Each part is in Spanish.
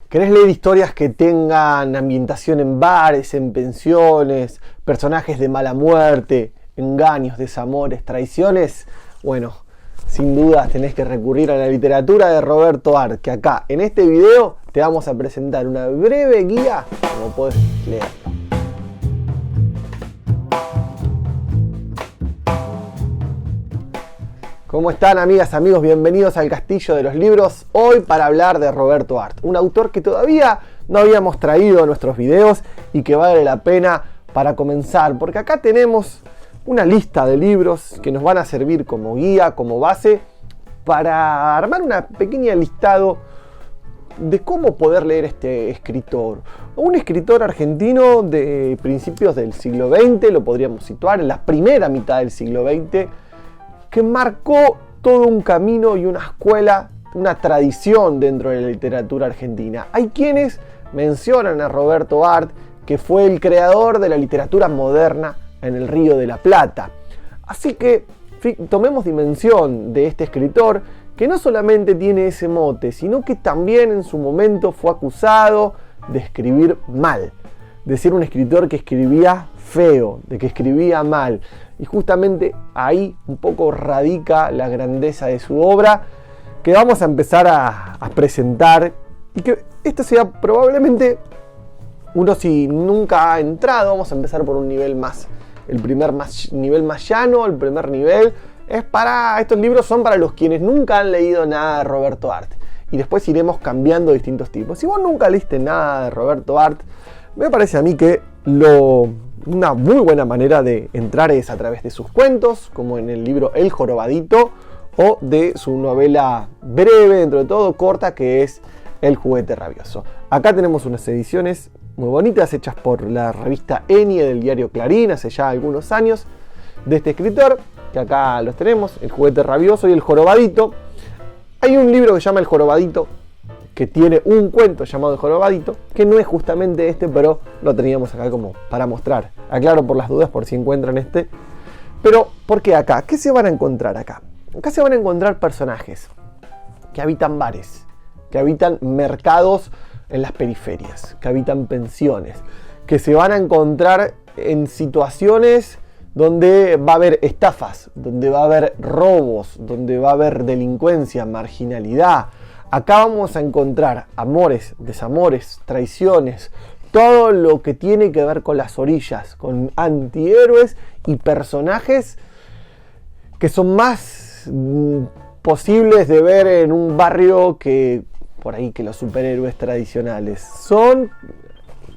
¿Querés leer historias que tengan ambientación en bares, en pensiones, personajes de mala muerte, engaños, desamores, traiciones? Bueno, sin duda tenés que recurrir a la literatura de Roberto Arlt, que acá en este video te vamos a presentar una breve guía como podés leer. ¿Cómo están, amigas, amigos? Bienvenidos al Castillo de los Libros. Hoy para hablar de Roberto Arlt, un autor que todavía no habíamos traído a nuestros videos y que vale la pena para comenzar, porque acá tenemos una lista de libros que nos van a servir como guía, como base, para armar una pequeña listado de cómo poder leer este escritor. Un escritor argentino de principios del siglo XX, lo podríamos situar en la primera mitad del siglo XX, que marcó todo un camino y una escuela, una tradición dentro de la literatura argentina. Hay quienes mencionan a Roberto Arlt, que fue el creador de la literatura moderna en el Río de la Plata. Así que tomemos dimensión de este escritor, que no solamente tiene ese mote, sino que también en su momento fue acusado de escribir mal, de ser un escritor que escribía feo, de que escribía mal. Y justamente ahí un poco radica la grandeza de su obra, que vamos a empezar a presentar, y que esto sea probablemente uno, si nunca ha entrado, vamos a empezar por un nivel más, nivel más llano. El primer nivel es estos libros son para los quienes nunca han leído nada de Roberto Arlt, y después iremos cambiando distintos tipos. Si vos nunca leíste nada de Roberto Arlt, me parece a mí que una muy buena manera de entrar es a través de sus cuentos, como en el libro El Jorobadito, o de su novela breve, dentro de todo corta, que es El Juguete Rabioso. Acá tenemos unas ediciones muy bonitas hechas por la revista Enie del diario Clarín hace ya algunos años, de este escritor, que acá los tenemos, El Juguete Rabioso y El Jorobadito. Hay un libro que se llama El Jorobadito, que tiene un cuento llamado El Jorobadito, que no es justamente este, pero lo teníamos acá como para mostrar. Aclaro por las dudas, por si encuentran este. Pero, ¿por qué acá? ¿Qué se van a encontrar acá? Acá se van a encontrar personajes que habitan bares, que habitan mercados en las periferias, que habitan pensiones, que se van a encontrar en situaciones donde va a haber estafas, donde va a haber robos, donde va a haber delincuencia, marginalidad. Acá vamos a encontrar amores, desamores, traiciones, todo lo que tiene que ver con las orillas, con antihéroes y personajes que son más posibles de ver en un barrio que por ahí que los superhéroes tradicionales. Son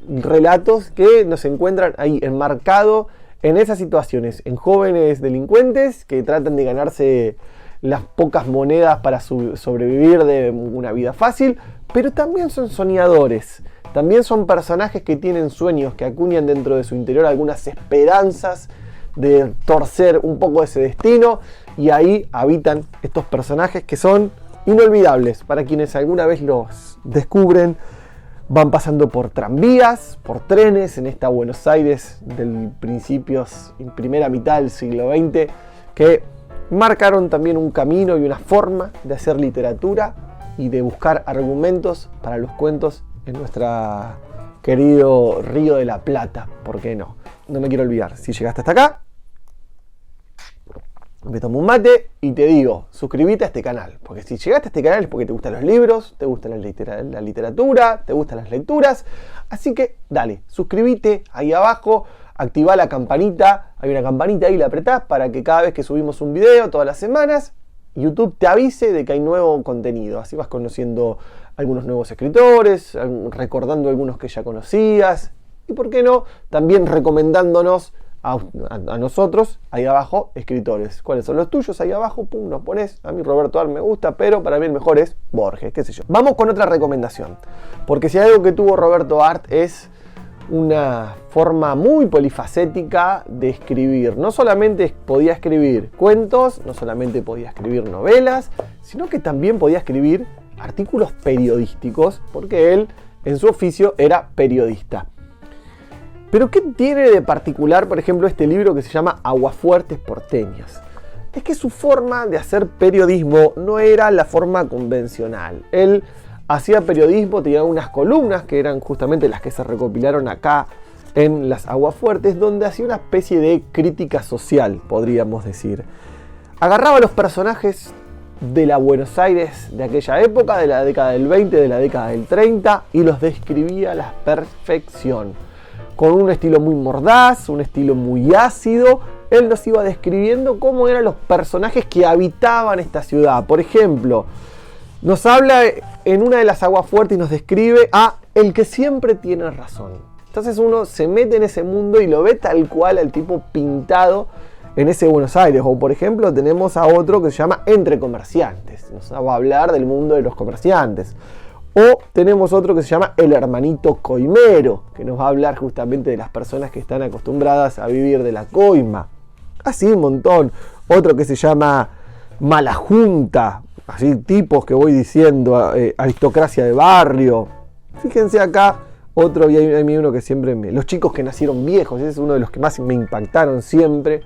relatos que nos encuentran ahí enmarcados en esas situaciones, en jóvenes delincuentes que tratan de ganarse las pocas monedas para sobrevivir de una vida fácil, pero también son soñadores, también son personajes que tienen sueños, que acuñan dentro de su interior algunas esperanzas de torcer un poco ese destino, y ahí habitan estos personajes que son inolvidables para quienes alguna vez los descubren. Van pasando por tranvías, por trenes en esta Buenos Aires del primera mitad del siglo XX, que marcaron también un camino y una forma de hacer literatura y de buscar argumentos para los cuentos en nuestro querido Río de la Plata. ¿Por qué no? No me quiero olvidar, si llegaste hasta acá, me tomo un mate y te digo, suscríbete a este canal, porque si llegaste a este canal es porque te gustan los libros, te gusta la literatura, te gustan las lecturas, así que dale, suscríbete ahí abajo, activa la campanita, hay una campanita ahí, la apretás para que cada vez que subimos un video todas las semanas, YouTube te avise de que hay nuevo contenido, así vas conociendo algunos nuevos escritores, recordando algunos que ya conocías, y por qué no, también recomendándonos a nosotros, ahí abajo, escritores. ¿Cuáles son los tuyos? Ahí abajo, pum, nos pones. A mí Roberto Arlt me gusta, pero para mí el mejor es Borges, qué sé yo. Vamos con otra recomendación, porque si algo que tuvo Roberto Arlt es una forma muy polifacética de escribir. No solamente podía escribir cuentos, no solamente podía escribir novelas, sino que también podía escribir artículos periodísticos, porque él en su oficio era periodista. Pero ¿qué tiene de particular, por ejemplo, este libro que se llama Aguafuertes porteñas? Es que su forma de hacer periodismo no era la forma convencional. Él hacía periodismo, tenía unas columnas que eran justamente las que se recopilaron acá en las Aguafuertes, donde hacía una especie de crítica social, podríamos decir. Agarraba los personajes de la Buenos Aires de aquella época, de la década del 20, de la década del 30, y los describía a la perfección. Con un estilo muy mordaz, un estilo muy ácido, él nos iba describiendo cómo eran los personajes que habitaban esta ciudad. Por ejemplo, nos habla en una de las Aguafuertes y nos describe a el que siempre tiene razón. Entonces uno se mete en ese mundo y lo ve tal cual al tipo pintado en ese Buenos Aires. O por ejemplo tenemos a otro que se llama Entre Comerciantes. Nos va a hablar del mundo de los comerciantes. O tenemos otro que se llama El Hermanito Coimero, que nos va a hablar justamente de las personas que están acostumbradas a vivir de la coima. Así un montón. Otro que se llama Mala Junta. Así tipos que voy diciendo, aristocracia de barrio. Fíjense acá, otro, y hay uno que siempre los chicos que nacieron viejos, ese es uno de los que más me impactaron siempre,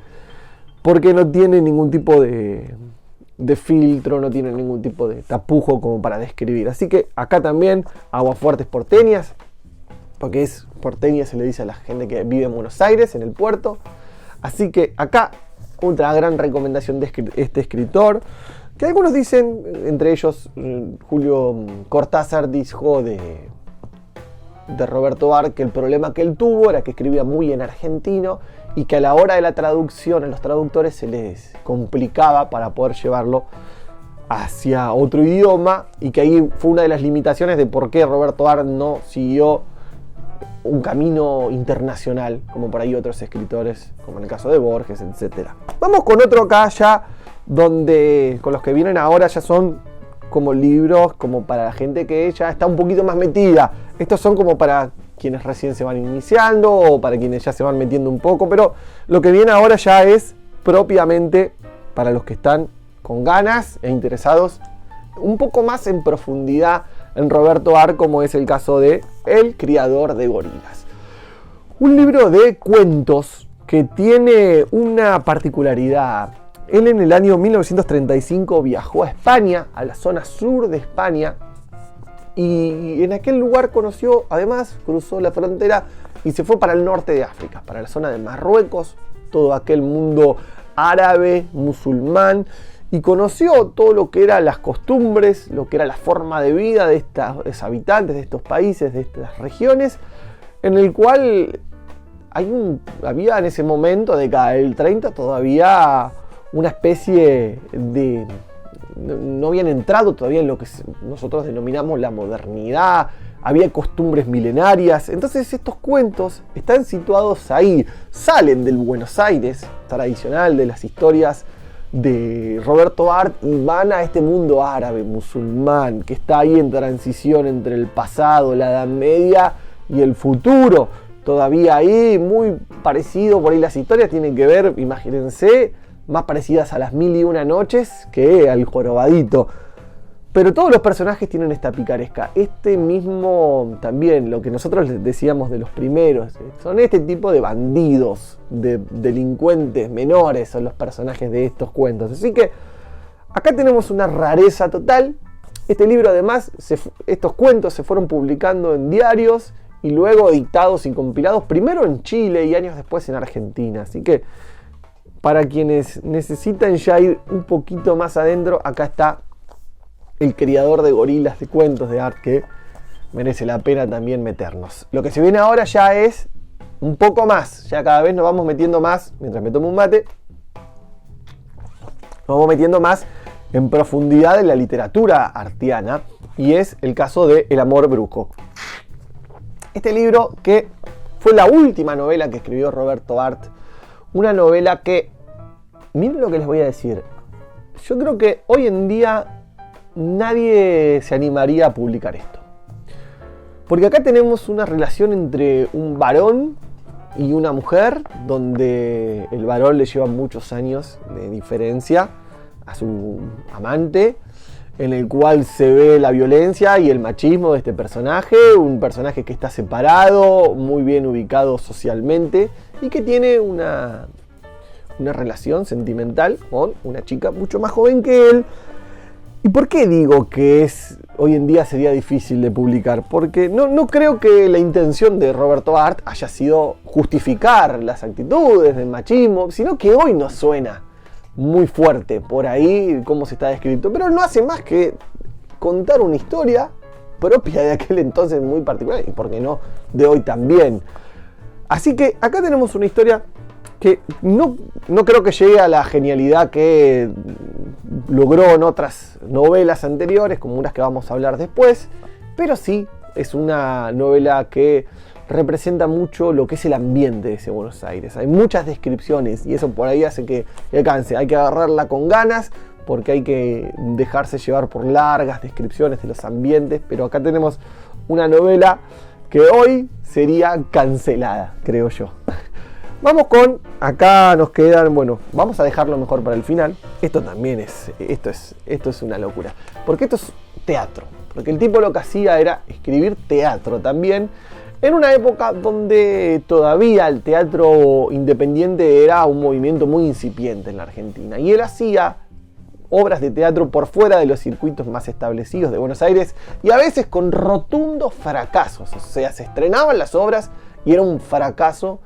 porque no tiene ningún tipo de filtro, no tiene ningún tipo de tapujo como para describir. Así que acá también, Aguafuertes porteñas, porque es porteña, se le dice a la gente que vive en Buenos Aires, en el puerto. Así que acá, otra gran recomendación de este escritor, que algunos dicen, entre ellos Julio Cortázar dijo de Roberto Art que el problema que él tuvo era que escribía muy en argentino y que a la hora de la traducción a los traductores se les complicaba para poder llevarlo hacia otro idioma, y que ahí fue una de las limitaciones de por qué Roberto Art no siguió un camino internacional como por ahí otros escritores, como en el caso de Borges, etc. Vamos con otro acá ya, donde con los que vienen ahora ya son como libros como para la gente que ya está un poquito más metida. Estos son como para quienes recién se van iniciando o para quienes ya se van metiendo un poco, pero lo que viene ahora ya es propiamente para los que están con ganas e interesados un poco más en profundidad en Roberto Art, como es el caso de El criador de gorilas. Un libro de cuentos que tiene una particularidad. Él en el año 1935 viajó a España, a la zona sur de España, y en aquel lugar conoció, además cruzó la frontera y se fue para el norte de África, para la zona de Marruecos, todo aquel mundo árabe, musulmán, y conoció todo lo que eran las costumbres, lo que era la forma de vida de estos habitantes, de estos países, de estas regiones, en el cual había en ese momento, década del 30, todavía una especie de... No habían entrado todavía en lo que nosotros denominamos la modernidad, había costumbres milenarias. Entonces estos cuentos están situados ahí, salen del Buenos Aires tradicional, de las historias de Roberto Art, y van a este mundo árabe, musulmán, que está ahí en transición entre el pasado, la Edad Media y el futuro. Todavía ahí, muy parecido, por ahí las historias tienen que ver, imagínense, más parecidas a las 1001 noches que al Jorobadito. Pero todos los personajes tienen esta picaresca. Este mismo, también, lo que nosotros les decíamos de los primeros, son este tipo de bandidos, de delincuentes menores, son los personajes de estos cuentos. Así que acá tenemos una rareza total. Este libro además, estos cuentos se fueron publicando en diarios y luego editados y compilados primero en Chile y años después en Argentina. Así que para quienes necesitan ya ir un poquito más adentro, acá está El criador de gorilas, de cuentos de Art, que merece la pena también meternos. Lo que se viene ahora ya es un poco más, ya cada vez nos vamos metiendo más, mientras me tomo un mate, nos vamos metiendo más en profundidad en la literatura artiana, y es el caso de El amor brujo. Este libro, que fue la última novela que escribió Roberto Art, una novela que, miren lo que les voy a decir, yo creo que hoy en día nadie se animaría a publicar esto. Porque acá tenemos una relación entre un varón y una mujer, donde el varón le lleva muchos años de diferencia a su amante, en el cual se ve la violencia y el machismo de este personaje, un personaje que está separado, muy bien ubicado socialmente, y que tiene una relación sentimental con una chica mucho más joven que él. ¿Y por qué digo que hoy en día sería difícil de publicar? Porque no creo que la intención de Roberto Art haya sido justificar las actitudes del machismo, sino que hoy nos suena muy fuerte por ahí cómo se está descrito, pero no hace más que contar una historia propia de aquel entonces muy particular, y por qué no, de hoy también. Así que acá tenemos una historia que no creo que llegue a la genialidad que logró en otras novelas anteriores, como unas que vamos a hablar después, pero sí es una novela que representa mucho lo que es el ambiente de ese Buenos Aires. Hay muchas descripciones y eso por ahí hace que alcance. Hay que agarrarla con ganas porque hay que dejarse llevar por largas descripciones de los ambientes, pero acá tenemos una novela que hoy sería cancelada, creo yo. Vamos con, acá nos quedan, bueno, vamos a dejarlo mejor para el final. Esto también esto es una locura, porque esto es teatro, porque el tipo lo que hacía era escribir teatro también, en una época donde todavía el teatro independiente era un movimiento muy incipiente en la Argentina, y él hacía obras de teatro por fuera de los circuitos más establecidos de Buenos Aires, y a veces con rotundos fracasos. O sea, se estrenaban las obras y era un fracaso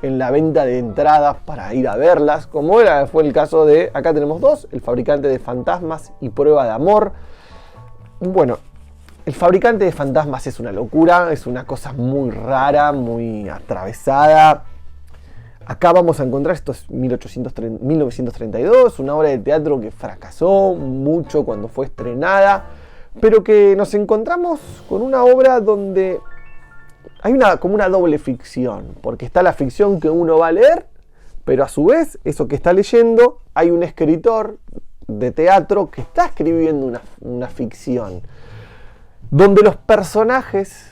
en la venta de entradas para ir a verlas, como fue el caso de, acá tenemos dos, El fabricante de fantasmas y Prueba de amor. Bueno, El fabricante de fantasmas es una locura, es una cosa muy rara, muy atravesada. Acá vamos a encontrar, esto es 1932, una obra de teatro que fracasó mucho cuando fue estrenada, pero que nos encontramos con una obra donde hay como una doble ficción, porque está la ficción que uno va a leer, pero a su vez, eso que está leyendo, hay un escritor de teatro que está escribiendo una ficción, donde los personajes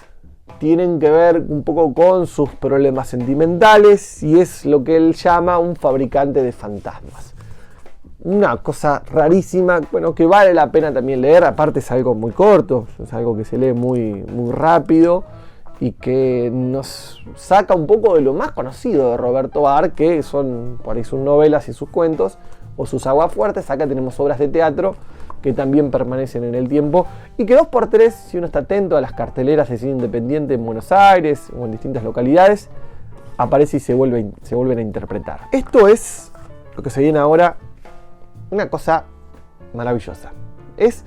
tienen que ver un poco con sus problemas sentimentales, y es lo que él llama un fabricante de fantasmas. Una cosa rarísima, bueno, que vale la pena también leer, aparte es algo muy corto, es algo que se lee muy, muy rápido, y que nos saca un poco de lo más conocido de Roberto Art, que son por ahí sus novelas y sus cuentos, o sus aguafuertes. Acá tenemos obras de teatro que también permanecen en el tiempo, y que 2x3, si uno está atento a las carteleras de cine independiente en Buenos Aires o en distintas localidades, aparece y se vuelven a interpretar. Esto es lo que se viene ahora, una cosa maravillosa. Es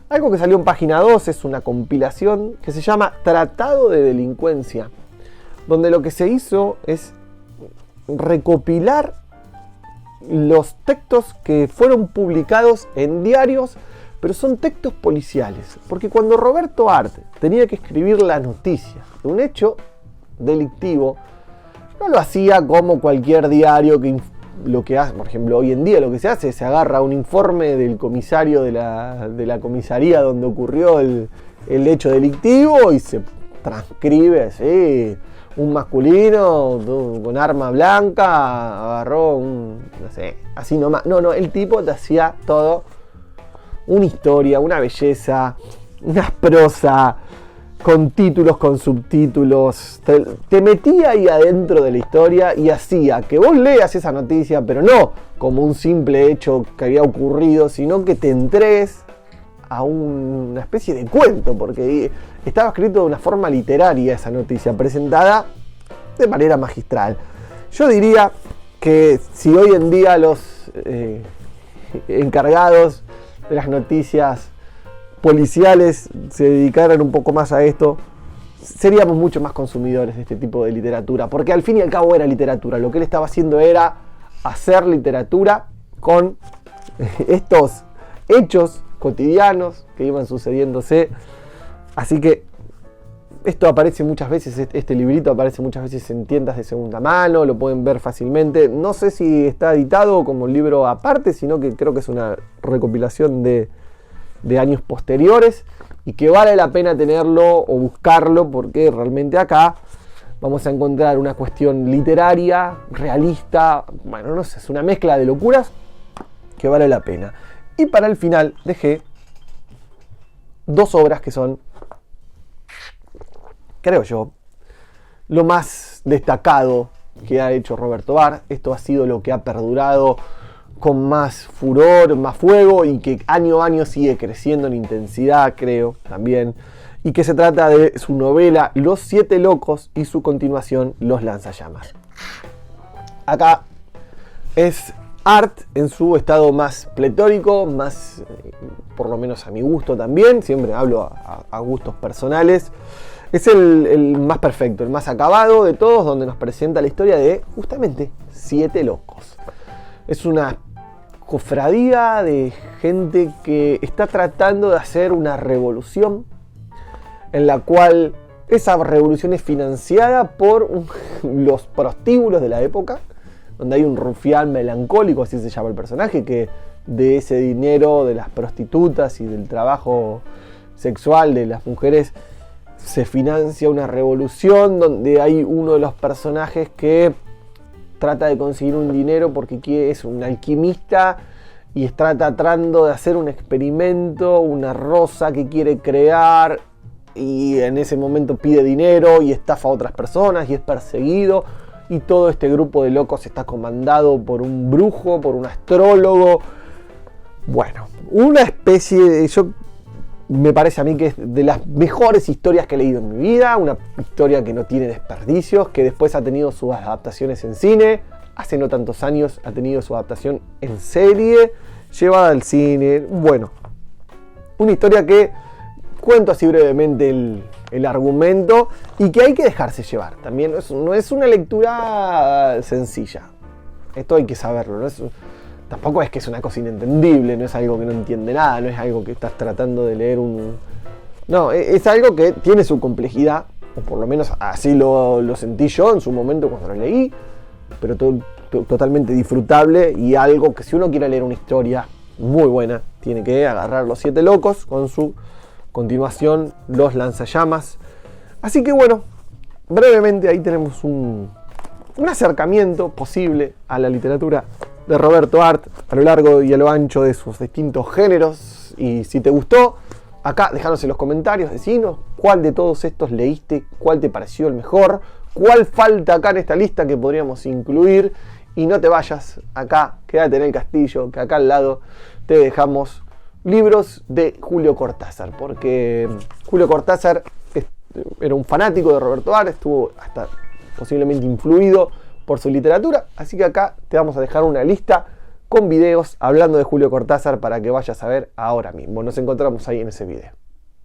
algo que salió en Página 2, es una compilación que se llama Tratado de Delincuencia, donde lo que se hizo es recopilar los textos que fueron publicados en diarios, pero son textos policiales, porque cuando Roberto Art tenía que escribir la noticia de un hecho delictivo, no lo hacía como cualquier diario que lo que hace, por ejemplo, hoy en día lo que se hace es se agarra un informe del comisario de la comisaría donde ocurrió el hecho delictivo y se transcribe así. Un masculino con arma blanca agarró no sé, así nomás. No, el tipo te hacía todo, una historia, una belleza, una prosa, con títulos, con subtítulos. Te metía ahí adentro de la historia y hacía que vos leas esa noticia, pero no como un simple hecho que había ocurrido, sino que te entres a una especie de cuento, porque estaba escrito de una forma literaria esa noticia, presentada de manera magistral. Yo diría que si hoy en día los encargados de las noticias policiales se dedicaran un poco más a esto, seríamos mucho más consumidores de este tipo de literatura, porque al fin y al cabo era literatura. Lo que él estaba haciendo era hacer literatura con estos hechos cotidianos que iban sucediéndose. Así que esto aparece muchas veces, este librito aparece muchas veces en tiendas de segunda mano, lo pueden ver fácilmente. No sé si está editado como un libro aparte, sino que creo que es una recopilación de años posteriores, y que vale la pena tenerlo o buscarlo, porque realmente acá vamos a encontrar una cuestión literaria, realista, bueno, no sé, es una mezcla de locuras que vale la pena. Y para el final dejé dos obras que son, creo yo, lo más destacado que ha hecho Roberto Art. Esto ha sido lo que ha perdurado con más furor, más fuego y que año a año sigue creciendo en intensidad, creo, también. Y que se trata de su novela Los Siete Locos y su continuación Los Lanzallamas. Acá es Art en su estado más pletórico, más, por lo menos a mi gusto también, siempre hablo a gustos personales. Es el más perfecto, el más acabado de todos, donde nos presenta la historia de justamente 7 locos. Es una cofradía de gente que está tratando de hacer una revolución, en la cual esa revolución es financiada por los prostíbulos de la época, donde hay un rufián melancólico, así se llama el personaje, que de ese dinero de las prostitutas y del trabajo sexual de las mujeres se financia una revolución, donde hay uno de los personajes que trata de conseguir un dinero porque es un alquimista y está tratando de hacer un experimento, una rosa que quiere crear, y en ese momento pide dinero y estafa a otras personas y es perseguido. Y todo este grupo de locos está comandado por un brujo, por un astrólogo. Bueno, una especie de... me parece a mí que es de las mejores historias que he leído en mi vida. Una historia que no tiene desperdicios, que después ha tenido sus adaptaciones en cine. Hace no tantos años ha tenido su adaptación en serie, llevada al cine. Bueno, una historia que... cuento así brevemente el argumento y que hay que dejarse llevar. También no es una lectura sencilla. Esto hay que saberlo. Tampoco es que es una cosa inentendible, no es algo que no entiende nada, no es algo que estás tratando de leer No, es algo que tiene su complejidad, o por lo menos así lo sentí yo en su momento cuando lo leí, pero totalmente disfrutable y algo que si uno quiere leer una historia muy buena, tiene que agarrar Los Siete Locos con su continuación Los Lanzallamas. Así que bueno, brevemente ahí tenemos un acercamiento posible a la literatura de Roberto Art a lo largo y a lo ancho de sus distintos géneros. Y si te gustó, acá déjanos en los comentarios, decinos cuál de todos estos leíste, cuál te pareció el mejor, cuál falta acá en esta lista que podríamos incluir. Y no te vayas, acá quédate en el castillo, que acá al lado te dejamos libros de Julio Cortázar, porque Julio Cortázar era un fanático de Roberto Art, estuvo hasta posiblemente influido por su literatura, así que acá te vamos a dejar una lista con videos hablando de Julio Cortázar para que vayas a ver ahora mismo. Nos encontramos ahí en ese video.